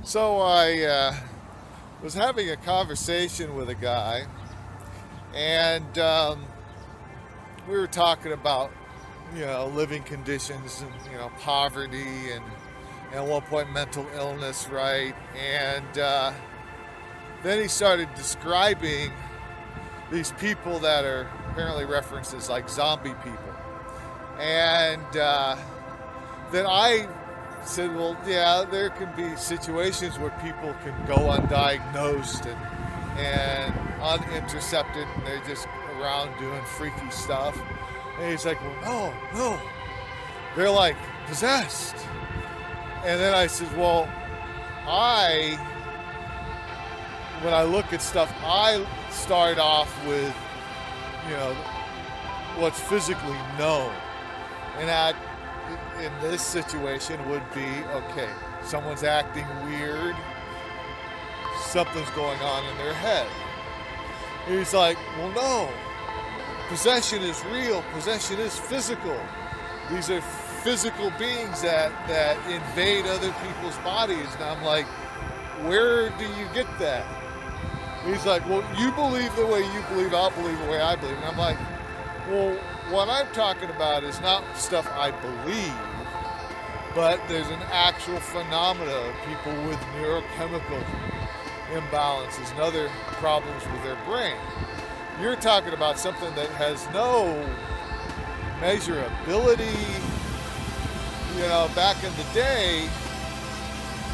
So I was having a conversation with a guy, and we were talking about living conditions and poverty and at one point mental illness, right? And then he started describing these people that are apparently referenced as like zombie people, and then I said, well, yeah, there can be situations where people can go undiagnosed and unintercepted, and they're just around doing freaky stuff. And he's like, well, no, they're like possessed. And then I said, well, when I look at stuff, I start off with, you know, what's physically known. And that, in this situation, would be, okay, someone's acting weird, something's going on in their head. And he's like, well, no, possession is real, possession is physical. These are physical beings that invade other people's bodies. And I'm like, where do you get that? And he's like, well, you believe the way you believe, I'll believe the way I believe. And I'm like, well, what I'm talking about is not stuff I believe, but there's an actual phenomena of people with neurochemical imbalances and other problems with their brain. You're talking about something that has no measurability. Back in the day,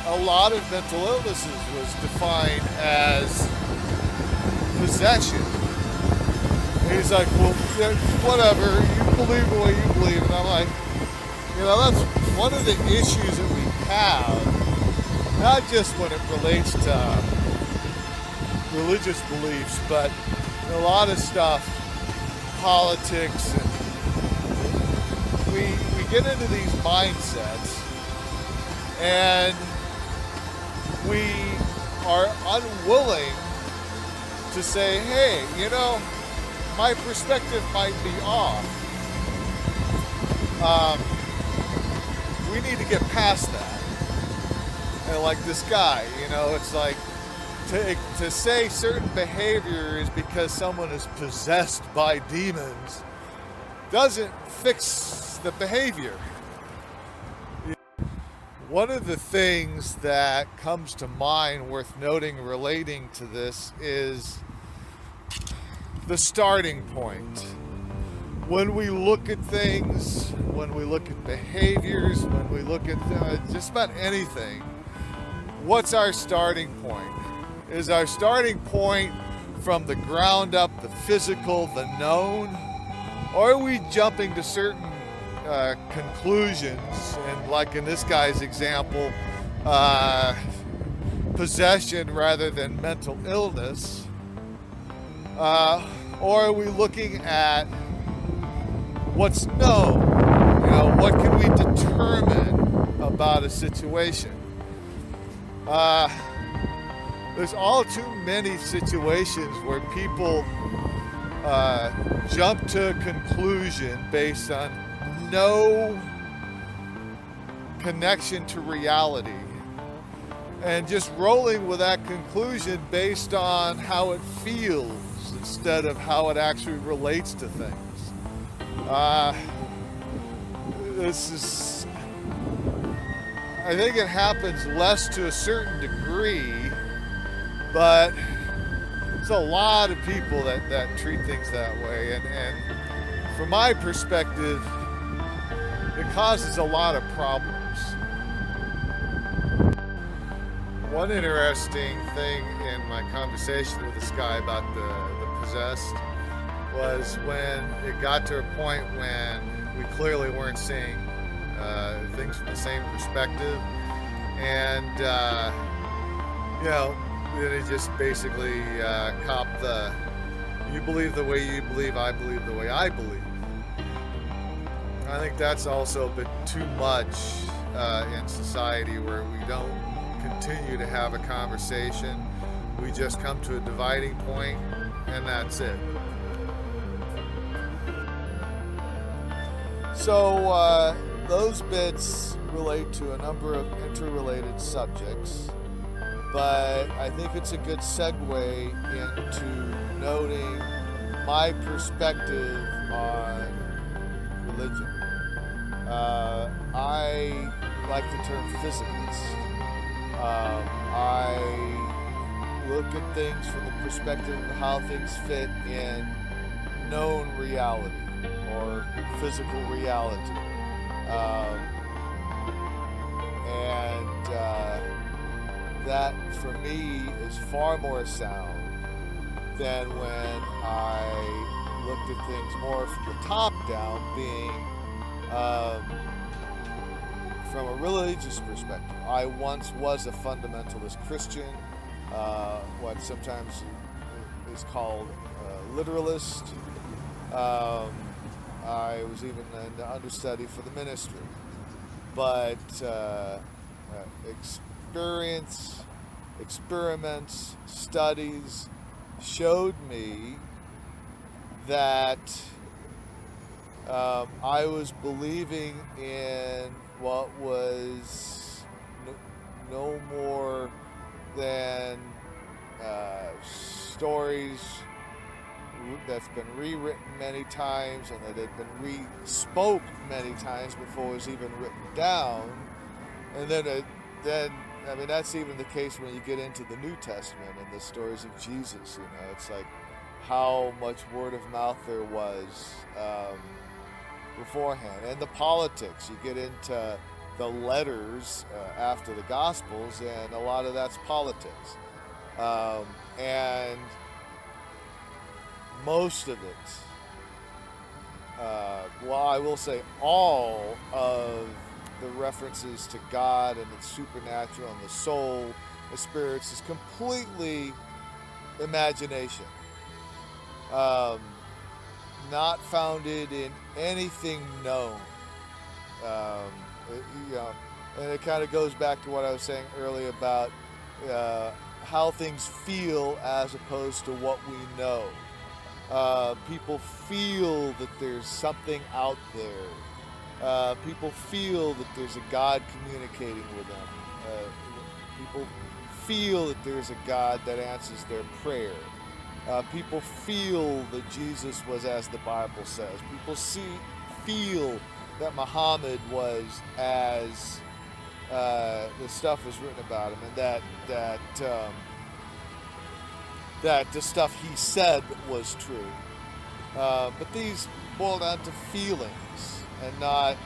a lot of mental illnesses was defined as possession. And he's like, well, yeah, whatever, you believe the way you believe. And I'm like, that's one of the issues that we have, not just when it relates to religious beliefs, but a lot of stuff, politics, and we get into these mindsets, and we are unwilling to say, hey, my perspective might be off. We need to get past that. And like this guy, it's like to say certain behavior is because someone is possessed by demons doesn't fix the behavior. One of the things that comes to mind worth noting relating to this is the starting point. When we look at things, when we look at behaviors, when we look at just about anything, what's our starting point? Is our starting point from the ground up, the physical, the known? Or are we jumping to certain conclusions, and like in this guy's example, possession rather than mental illness? Or are we looking at what's known? What can we determine about a situation? There's all too many situations where people jump to a conclusion based on no connection to reality, and just rolling with that conclusion based on how it feels instead of how it actually relates to things. I think it happens less to a certain degree, but it's a lot of people that treat things that way, and from my perspective, it causes a lot of problems. One interesting thing in my conversation with this guy about the possessed was when it got to a point when we clearly weren't seeing things from the same perspective, and then he just basically copped the, you believe the way you believe, I believe the way I believe. I think that's also a bit too much in society, where we don't continue to have a conversation. We just come to a dividing point, and that's it. So those bits relate to a number of interrelated subjects. but I think it's a good segue into noting my perspective on religion. I like the term physicalist. I look at things from the perspective of how things fit in known reality or physical reality. And that for me is far more sound than when I looked at things more from the top down, being from a religious perspective. I once was a fundamentalist Christian, what sometimes is called literalist. I was even an understudy for the ministry. But experiments, studies showed me that I was believing in what was no more than stories that's been rewritten many times, and that had been re-spoke many times before it was even written down. And then I mean, that's even the case when you get into the New Testament and the stories of Jesus. You know, it's like how much word of mouth there was beforehand. And the politics, you get into the letters after the Gospels, and a lot of that's politics. And most of it, well, I will say all of the references to God and the supernatural and the soul, the spirits, is completely imagination. Not founded in anything known. You know, and it kind of goes back to what I was saying earlier about how things feel as opposed to what we know. People feel that there's something out there. People feel that there's a God communicating with them. People feel that there's a God that answers their prayer. People feel that Jesus was as the Bible says. People feel that Muhammad was as the stuff was written about him, and that the stuff he said was true. But these boil down to feelings and not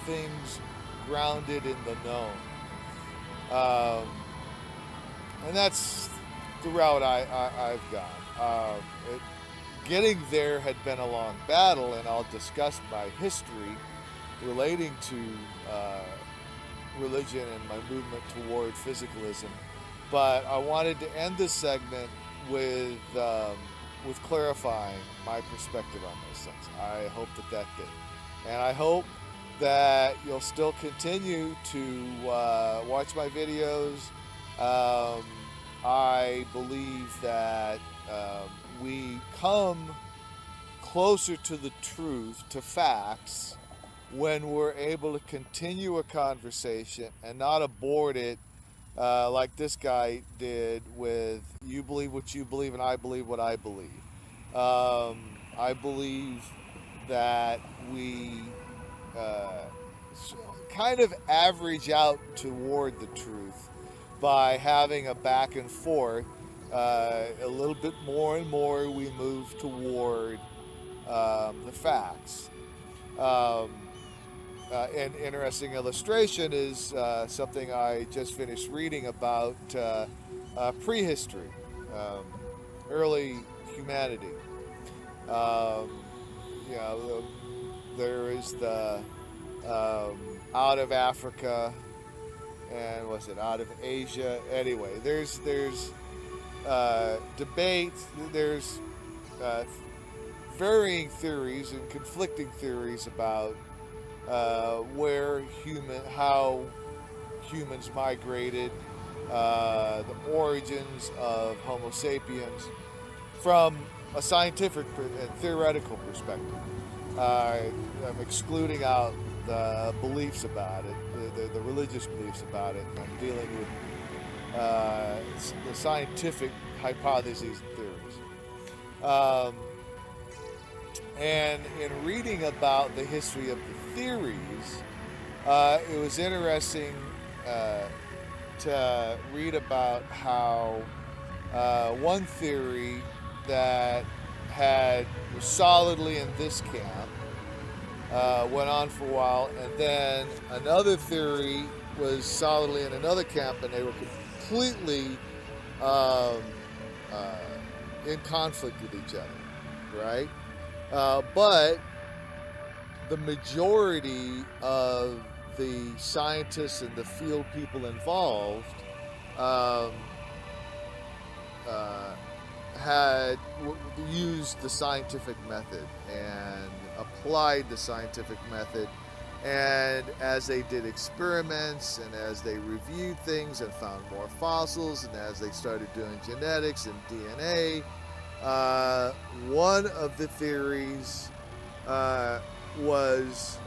things grounded in the known. And that's the route I've gone. Getting there had been a long battle, and I'll discuss my history relating to religion and my movement toward physicalism. But I wanted to end this segment with clarifying my perspective on those things. I hope that did. And I hope that you'll still continue to watch my videos. I believe that we come closer to the truth, to facts, when we're able to continue a conversation and not abort it like this guy did with you believe what you believe and I believe what I believe. I believe that we kind of average out toward the truth by having a back and forth. A little bit more and more we move toward the facts. An interesting illustration is something I just finished reading about prehistory, early humanity. You know, there is the out of Africa, and was it out of Asia? Anyway, there's debates. There's varying theories and conflicting theories about how humans migrated, the origins of Homo sapiens from a scientific and theoretical perspective. I'm excluding out beliefs about it, the religious beliefs about it. I'm dealing with the scientific hypotheses and theories. Um, and in reading about the history of the theories, it was interesting to read about how one theory that was solidly in this camp went on for a while, and then another theory was solidly in another camp, and they were completely um, uh, in conflict with each other, right? But the majority of the scientists and the field people involved um, uh, had used the scientific method and applied the scientific method. And as they did experiments and as they reviewed things and found more fossils and as they started doing genetics and DNA, one of the theories was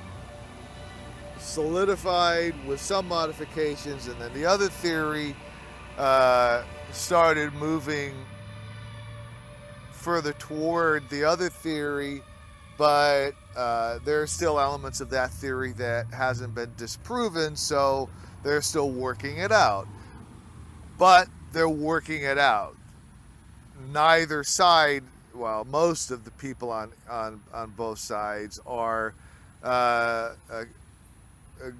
solidified with some modifications, and then the other theory started moving further toward the other theory, but there are still elements of that theory that hasn't been disproven, so they're still working it out. But they're working it out. Neither side, well, most of the people on both sides are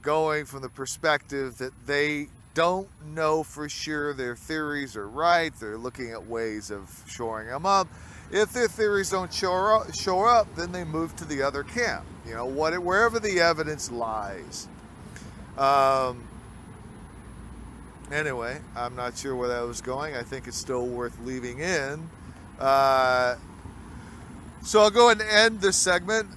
going from the perspective that they don't know for sure their theories are right. They're looking at ways of shoring them up. If their theories don't show up, then they move to the other camp. You know, wherever the evidence lies. Anyway, I'm not sure where that was going. I think it's still worth leaving in. So I'll go ahead and end this segment.